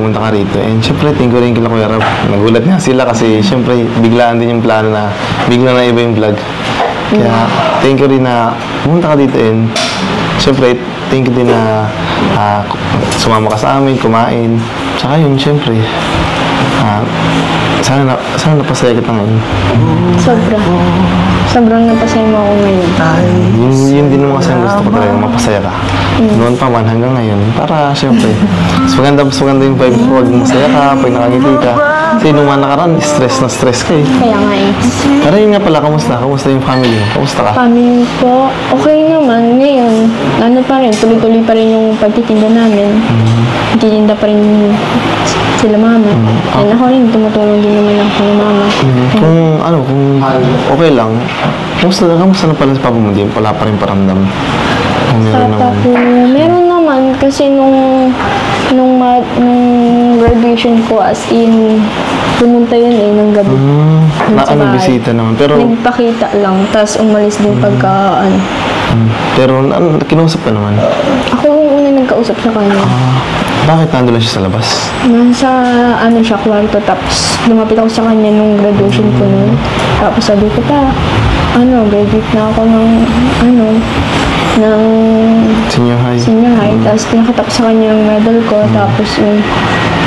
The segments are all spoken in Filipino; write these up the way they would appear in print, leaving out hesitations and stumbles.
pumunta ka rito. And syempre, thank you rin kila Kuya Rab. Nagulat nga sila kasi syempre, biglaan din yung plano na bigla na iba yung vlog. Kaya, thank you rin na pumunta ka dito and syempre, thank you din na sumama ka sa amin, kumain. Tsaka yun, syempre, sana napasaya kita ngayon. Sobrang napasaya mo ako ngayon. Yun din naman kasi ang gusto ko talaga, mapasaya ka. Noon pa man hanggang ngayon, para syempre, mas maganda yung vibe ko, pag masaya ka, pag nakangiti ka. Kasi nung mga nakaraan, stress na stress ka eh. Kaya nga eh. Pero yun nga pala, kamusta? Kamusta yung family mo? Kamusta ka? Family ko, okay naman. Ngayon, ano pa rin, tuloy-tuloy pa rin yung pagtitinda namin. Titinda pa rin sila mama. And ako rin, tumutulong din naman ako kay mama. Kung okay lang, kamusta na pala sa papa mo? Di wala pa rin paramdam. Papa ko, meron naman kasi nung graduation ko as in pumunta yun ng gabi. Bisita naman. Pero nagpakita lang, tapos umalis din pagka pero kinausap ka naman? Ako yung una nagkausap sa kanya. Bakit nandun lang siya sa labas? Nasa siya, kwarto, tapos lumapit ako sa kanya nung graduation ko nun. Tapos sabi ko graduate na ako ng senior high. Tapos pinakita ko sa kanya yung medal ko, tapos yung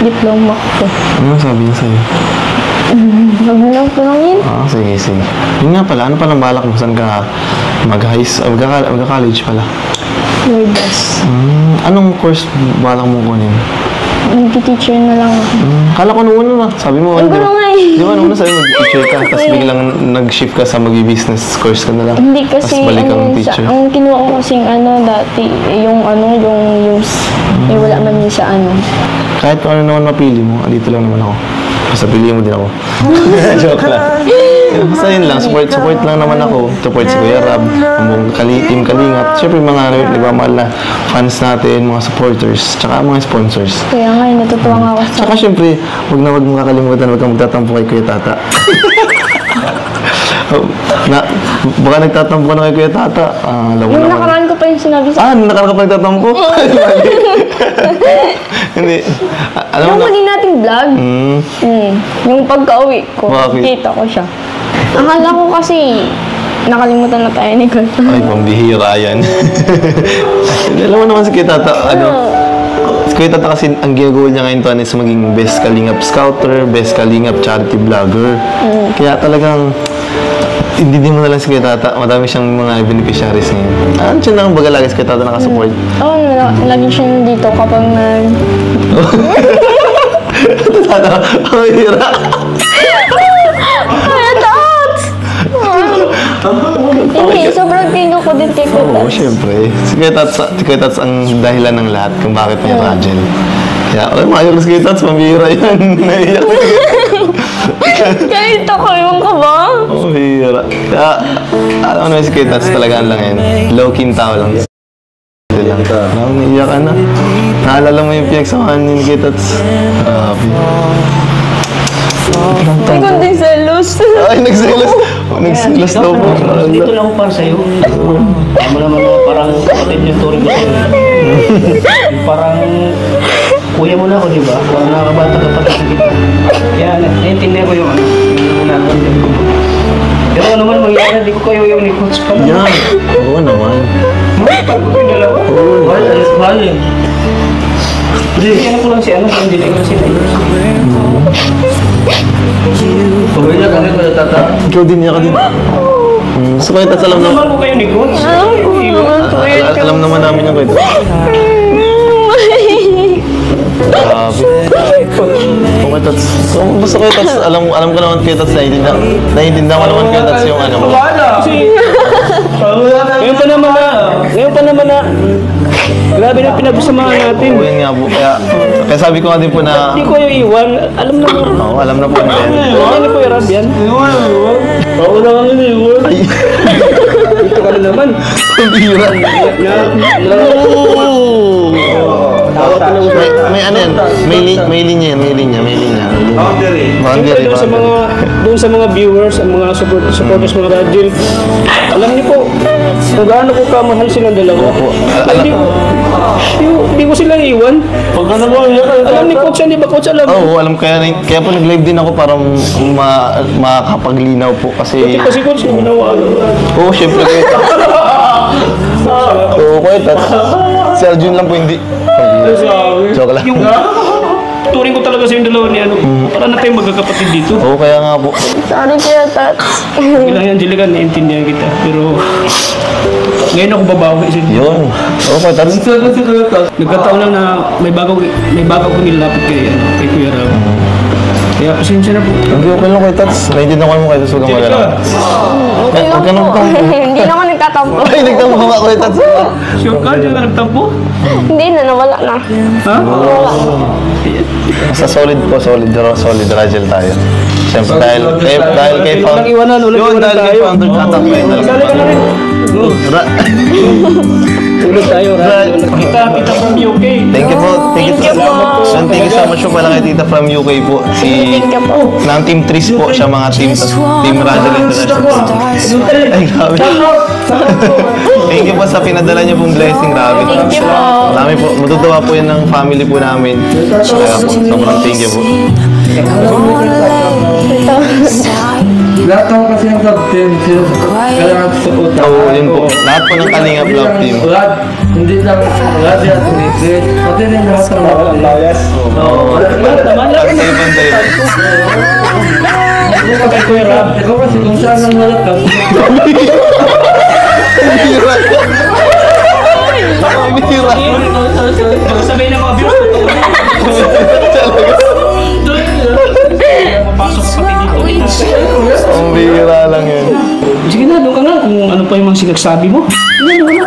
diploma ko. Ano sabi niya sa'yo? Magulaw ko lang yun. Sige. Yun nga pala, ano palang balak mo? Saan ka mag-college pala? Lourdes. Anong course balak mo kunin? Nag-teacher na lang ako. Kala ko nung una sabi mo, Ay, gano'n nga eh. Di ba nung una sabi mo, mag-teacher ka, tapos biglang nag-shift ka sa mag-business course ka na lang. Hindi kasi, tapos balik kang teacher. ang kinuha ko kasing dati, yung wala man yun sa Kahit kung ano naman mapili mo, dito lang naman ako. Basta piliin mo din ako. Joke lang. Basta yun lang, support lang naman ako. Support si Kuya Rab, ang Team Kalingat. Siyempre mga nagmamahal na fans natin, mga supporters, tsaka mga sponsors. Kaya nga, natutuwa nga ako sa... Tsaka siyempre, huwag mong kakalimutan, huwag kang magtatampo kay Kuya Tata. Baka nagtatampo ka na kay Kuya Tata. Yung nakaraan ko pa yung sinabi sa... Nung nakaraan ka pa nagtatampo? Hindi. Yung huli nating vlog, yung pagka-uwi ko, kita ko siya. Akala ko kasi nakalimutan na tayo ni Kuya. Ay, pambihira yan. Alam mo naman si Kuya Tata, si Kuya Tata kasi ang ginagawa niya ngayon is maging best Kalingap scouter, best Kalingap charity vlogger. Kaya talagang hindi din mo na lang si Kuya Tata, madami siyang mga beneficiaries ngayon. Siya na ang baga lagi si Kuya Tata nakasupport. Lagi siya nandito kapag Tata, ang hira. Hindi, sobrang tino ko din kay Kuya Tats. Oo, syempre. Si Kuya Tats ang dahilan ng lahat kung bakit may Rajel. Kaya, maayos si Kuya Tats, mambihira yan. Naiyak na si Kahit ako yung kaba. Oo, hira. Kaya, alam mo naman si Kuya Tats talagaan lang yan. Low-key tao lang. Naiyak ka na. Naalala mo yung pinagsamahan ni Kuya Tats. Grabe. Hindi ko din selos. Ay, nagselos. Nagselos daw po. Dito lang ako para sa'yo. Tama naman na parang kapatid yung turing ko sa'yo. Parang kuya mo na ako, di ba? Parang nakakabata kapatid kita. Kaya naiintindihan ko yung nagawin ko. Pero ano naman mangyari, di ko kayo yung ni Coach pala. Yan. Oo naman. Pag ko yung dalawa. Mahal, alas mahal eh. Hindi ko lang si hindi ko lang si Pagawin niya kami ko Tata. Ikaw din niya ka din. So Kuya Tats, alam naman. Naman ko kayo ni Coach. Alam naman namin yung Kuya Tats. Grabe. Kuya Tats. Basta Kuya Tats, alam ko naman Kuya Tats, naiintindihan ko naman Kuya Tats yung mo. Ngayon pa naman na grabe na pinagsamahan natin. Oo, yun nga po. Kaya sabi ko nga din po na... Hindi ko yung iwan. Alam na mo. Oo, alam na po natin. Ano po yung Rab yan? Oo na kami iwan. Ay! Ito ka na naman. Pambira. May ano yan? May linya yan. Boundary. Doon sa mga viewers, ang mga supporters mga Rajil. Alam niyo po, kung gaano ko kamahal silang dalawa. Hindi ko sila iwan. Pag ano mo, Alam ni Coach yan, di ba Coach? Alam mo. Oo, alam kaya po nag-live din ako para makapaglinaw po kasi... Kasi Coach, ginawa. Oo, syempre kayo. Oo, kuya Tats. Si Arjun lang po hindi. Joke lang. Yung turing ko talaga sa yung dalawa ni ano. Para na tayong magkakapatid dito. Oo, kaya nga po. Sorry Kuya Tats. Bilang yan, Angelica, naiintindihan kita. Pero ngayon ako babawi sa inyo. Yun. Oo, kuya Tats. Nagkataon lang na may bago ko nilapit kay Kuya Rab. Kaya pasensya na po. Hindi, okay lang kuya Tats. Naiintindihan ko naman kayo. Huwag kang malala. Okay lang Huwag ka naman po. Hindi naman nagtatampo. Ay, nagtampo ka nga kuya Tats. Sure ka, dyan na nagtampo? Hindi na, nawala na. Ha? Basta solid po, solid Rajel tayo. Siyempre, dahil kay Walang iwanan, walang Yun, iwanan dahil kay tayo. founder tatak pa yun. Sali ka na rin. Tulog tayo, Rab. Kita from UK. Thank you po. Thank you Thank you po. Thank you so much po pala kay Tita from UK po. Si Thank you po. ng Team Tris po siya mga team Rajel International. Ay, grabe. Thank you po sa pinadala niyo pong blessing, grabe. Thank you po. Marami po. Matutuwa po yan ng family po namin. Kaya po, sobrang thank you po. Lahat ako kasi ng club team, kailangan support ako. Oo, yun po. Lahat po ng Kalingap Love Team. Lahat, hindi lang lahat yan tumisit. Pati rin lahat ng mga layas. Oo. Pag-save. Kay Kuya Rab. Ikaw kasi kung saan ang wala ka, Sabihin ng mga viewers ko. Papasok ka pati dito. Ang bihira lang yun. Sige na, doon ka nga kung ano pa yung mga sinagsabi mo. Ano na.